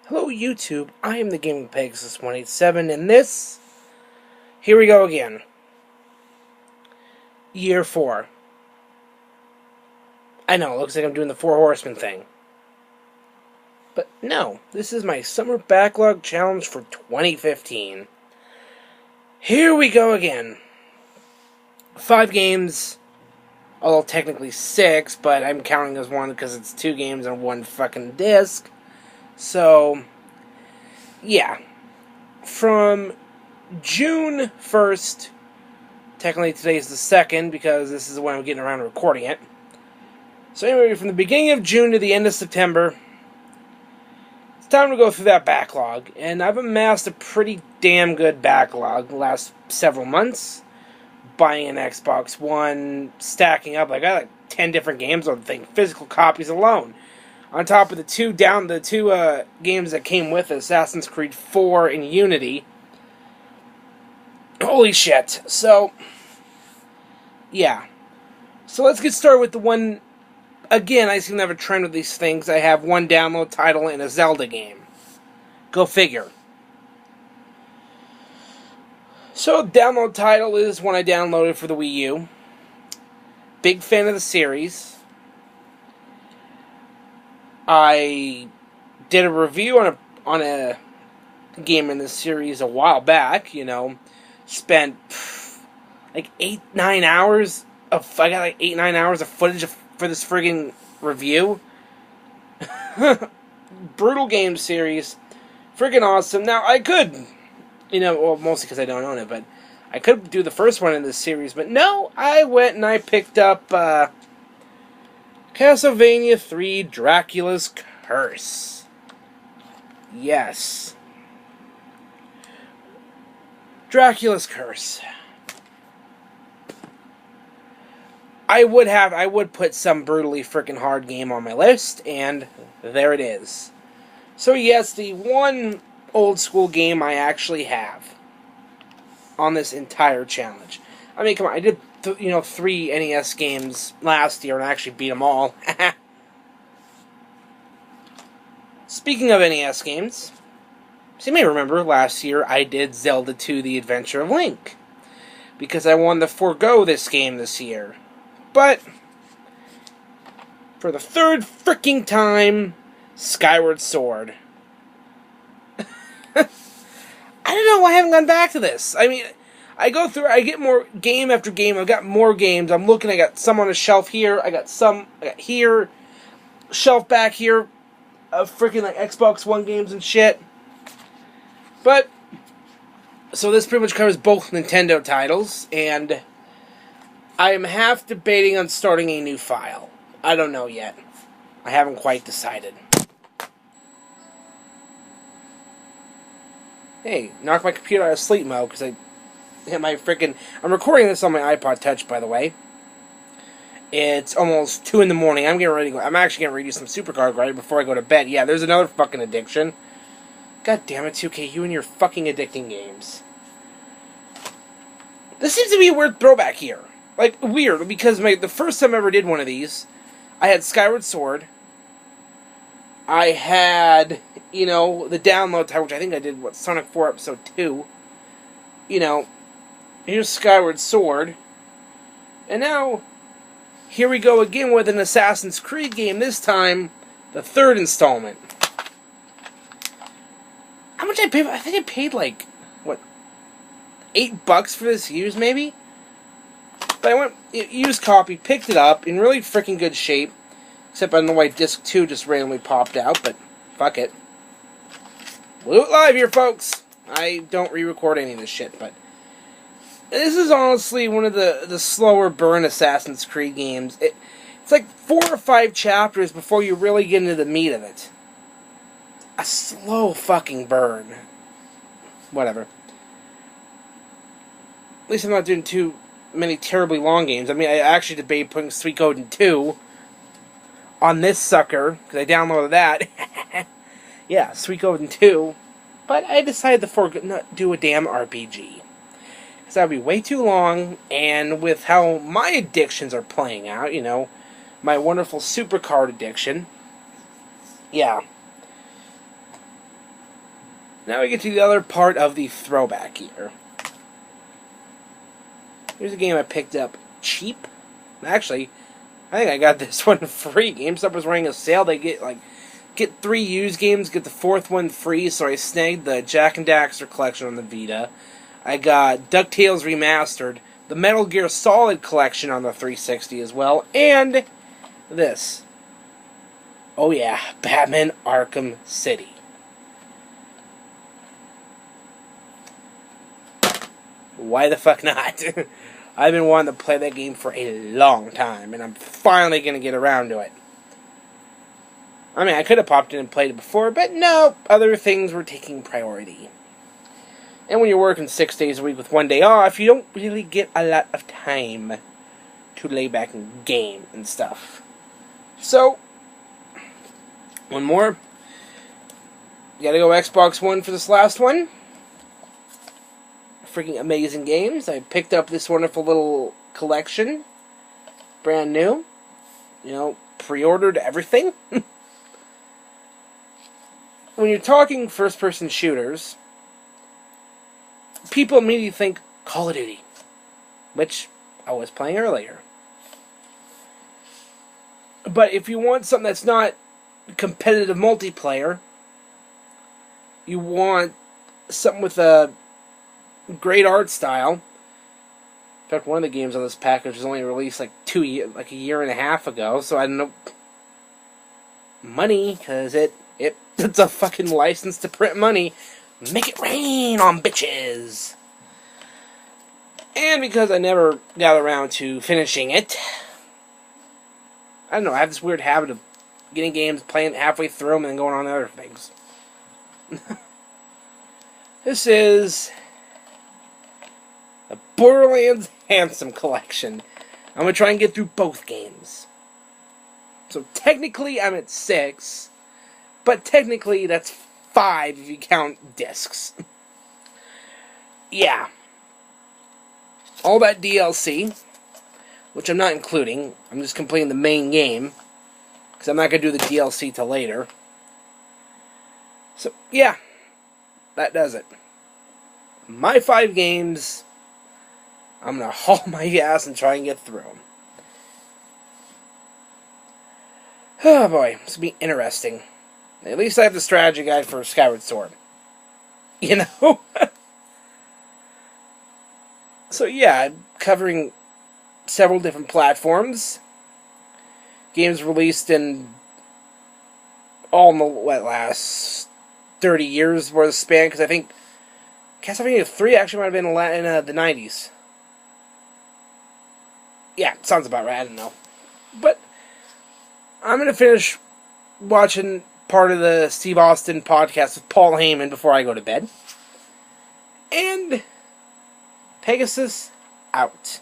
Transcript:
Hello YouTube, I am the Gaming Pegasus 187, and here we go again. Year 4. I know, it looks like I'm doing the Four Horseman thing. But no, this is my Summer Backlog Challenge for 2015. Here we go again. 5 games, although technically 6, but I'm counting as one because it's 2 games on one fucking disc. So, yeah. From June 1st, technically today's the 2nd because this is when I'm getting around to recording it. So anyway, from the beginning of June to the end of September, it's time to go through that backlog. And I've amassed a pretty damn good backlog the last several months. Buying an Xbox One, stacking up. I got like 10 different games on the thing, physical copies alone. On top of the two games that came with it, Assassin's Creed 4 and Unity. Holy shit. So, yeah. So let's get started with the one. Again, I seem to have a trend with these things. I have one download title and a Zelda game. Go figure. So, download title is one I downloaded for the Wii U. Big fan of the series. I did a review on a game in this series a while back, spent like 8-9 hours I got like 8-9 hours of footage for this friggin' review. Brutal game series. Friggin' awesome. Now, I could, well, mostly because I don't own it, but I could do the first one in this series, but no, I went and I picked up, Castlevania 3 Dracula's Curse. Yes. Dracula's Curse. I would put some brutally freaking hard game on my list, and there it is. So yes, the one old school game I actually have on this entire challenge. I mean, come on, I did 3 NES games last year, and I actually beat them all. Speaking of NES games, so you may remember last year I did Zelda 2: The Adventure of Link, because I wanted to forego this game this year. But, for the 3rd freaking time, Skyward Sword. I don't know why I haven't gone back to this. I mean, I go through, I get more game after game. I've got more games. I'm looking, I got some on a shelf here. I got here, shelf back here, freaking like Xbox One games and shit. But, so this pretty much covers both Nintendo titles, and I am half debating on starting a new file. I don't know yet. I haven't quite decided. Hey, knock my computer out of sleep mode because I hit my freaking. I'm recording this on my iPod Touch, by the way. It's almost 2 in the morning. I'm getting ready to go. I'm actually getting ready to do some Supercard right before I go to bed. Yeah, there's another fucking addiction. God damn it, 2K, you and your fucking addicting games. This seems to be a weird throwback here. Like, weird, because the first time I ever did one of these, I had Skyward Sword. I had, the download time, which I think I did, Sonic 4 Episode 2. Here's Skyward Sword. And now, here we go again with an Assassin's Creed game, this time, the 3rd installment. How much I paid? I think I paid, like, what, $8 for this used, maybe? But I went, used copy, picked it up, in really freaking good shape. Except I don't know why disc 2 just randomly popped out, but fuck it. We'll do it live here, folks. I don't re-record any of this shit, but this is honestly one of the slower burn Assassin's Creed games. It's like 4 or 5 chapters before you really get into the meat of it. A slow fucking burn. Whatever. At least I'm not doing too many terribly long games. I mean, I actually debate putting Suikoden 2 on this sucker, because I downloaded that. Yeah, Suikoden 2. But I decided to not do a damn RPG. Because that would be way too long, and with how my addictions are playing out, my wonderful Supercard addiction. Yeah. Now we get to the other part of the throwback here. Here's a game I picked up cheap. Actually, I think I got this one free. GameStop was running a sale. They get 3 used games, get the 4th one free. So I snagged the Jak and Daxter collection on the Vita. I got DuckTales Remastered, the Metal Gear Solid collection on the 360 as well, and this. Oh yeah, Batman Arkham City. Why the fuck not? I've been wanting to play that game for a long time, and I'm finally going to get around to it. I mean, I could have popped in and played it before, but no, other things were taking priority. And when you're working 6 days a week with 1 day off, you don't really get a lot of time to lay back and game and stuff. So, one more. You gotta go Xbox One for this last one. Freaking amazing games. I picked up this wonderful little collection. Brand new. You know, pre-ordered everything. When you're talking first-person shooters, people immediately think Call of Duty, which I was playing earlier. But if you want something that's not competitive multiplayer, you want something with a great art style. In fact, one of the games on this package was only released like a year and a half ago, so I don't know. Money, because it's a fucking license to print money. Make it rain on bitches! And because I never got around to finishing it, I don't know, I have this weird habit of getting games, playing halfway through them, and then going on to other things. This is the Borderlands Handsome Collection. I'm going to try and get through both games. So technically I'm at 6, but technically that's 5 if you count discs. Yeah. All that DLC, which I'm not including. I'm just completing the main game, because I'm not going to do the DLC till later. So, yeah. That does it. My 5 games, I'm going to haul my ass and try and get through them. Oh boy, this will be interesting. At least I have the strategy guide for Skyward Sword. You know? So yeah, I'm covering several different platforms. Games released in all in the last 30 years worth of span, because I think Castlevania 3 actually might have been in the 90s. Yeah, sounds about right, I don't know. But I'm going to finish watching part of the Steve Austin podcast with Paul Heyman before I go to bed. And Pegasus out.